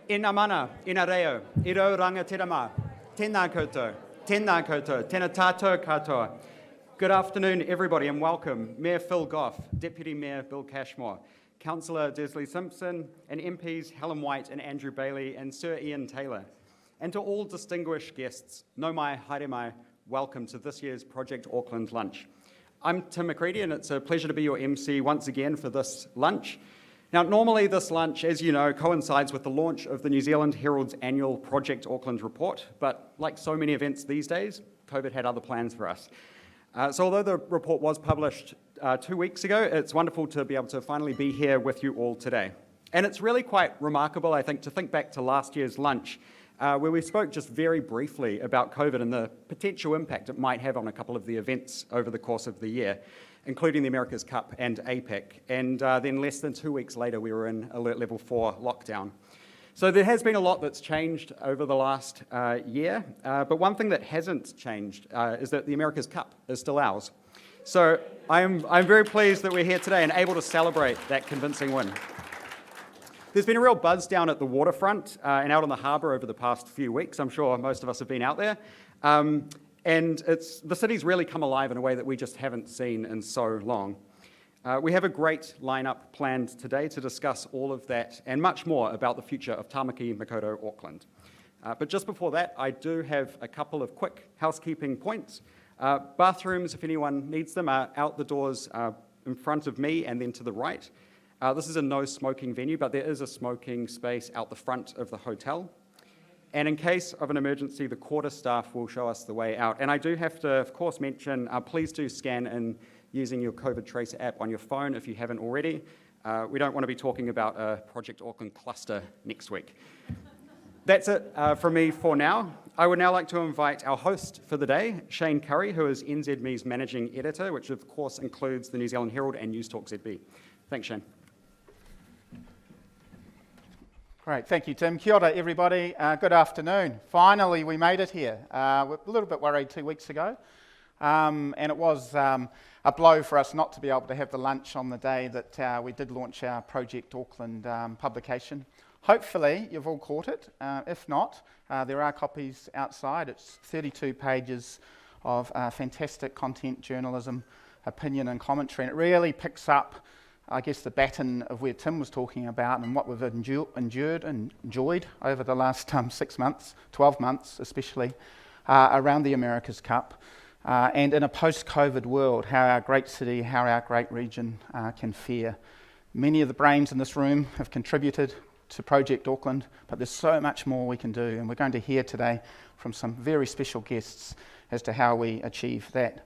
Ina mana, ina reo, I rau ranga te rama, tēnā koutou, tēnā tātou katoa. Good afternoon, everybody, and welcome. Mayor Phil Goff, Deputy Mayor Bill Cashmore, Councillor Desley Simpson, and MPs Helen White and Andrew Bailey, and Sir Ian Taylor. And to all distinguished guests, nau mai, haere mai, welcome to this year's Project Auckland lunch. I'm Tim McCready, and it's a pleasure to be your MC once again for this lunch. Now, normally this lunch, as you know, coincides with the launch of the New Zealand Herald's annual Project Auckland report, but like so many events these days, COVID had other plans for us. So although the report was published 2 weeks ago, it's wonderful to be able to finally be here with you all today. And it's really quite remarkable, I think, to think back to last year's lunch, where we spoke just very briefly about COVID and the potential impact it might have on a couple of the events over the course of the year, including the America's Cup and APEC. And then less than 2 weeks later, we were in Alert Level 4 lockdown. So there has been a lot that's changed over the last year, but one thing that hasn't changed is that the America's Cup is still ours. So I'm very pleased that we're here today and able to celebrate that convincing win. There's been a real buzz down at the waterfront and out on the harbour over the past few weeks. I'm sure most of us have been out there. And the city's really come alive in a way that we just haven't seen in so long. We have a great lineup planned today to discuss all of that and much more about the future of Tamaki Makaurau Auckland. But just before that, I do have a couple of quick housekeeping points. Bathrooms, if anyone needs them, are out the doors in front of me and then to the right. This is a no smoking venue, but there is a smoking space out the front of the hotel. And in case of an emergency, the quarter staff will show us the way out. And I do have to, of course, mention, please do scan in using your COVID Tracer app on your phone if you haven't already. We don't want to be talking about a Project Auckland cluster next week. That's it from me for now. I would now like to invite our host for the day, Shane Curry, who is NZME's managing editor, which of course includes the New Zealand Herald and News Talk ZB. Thanks, Shane. Great, thank you, Tim. Kia ora, everybody. Good afternoon. Finally, we made it here. We're a little bit worried 2 weeks ago, and it was a blow for us not to be able to have the lunch on the day that we did launch our Project Auckland publication. Hopefully, you've all caught it. If not, there are copies outside. It's 32 pages of fantastic content, journalism, opinion and commentary, and it really picks up, I guess, the baton of where Tim was talking about and what we've endured and enjoyed over the last 6 months, 12 months especially, around the America's Cup. And in a post-COVID world, how our great city, how our great region can fare. Many of the brains in this room have contributed to Project Auckland, but there's so much more we can do, and we're going to hear today from some very special guests as to how we achieve that.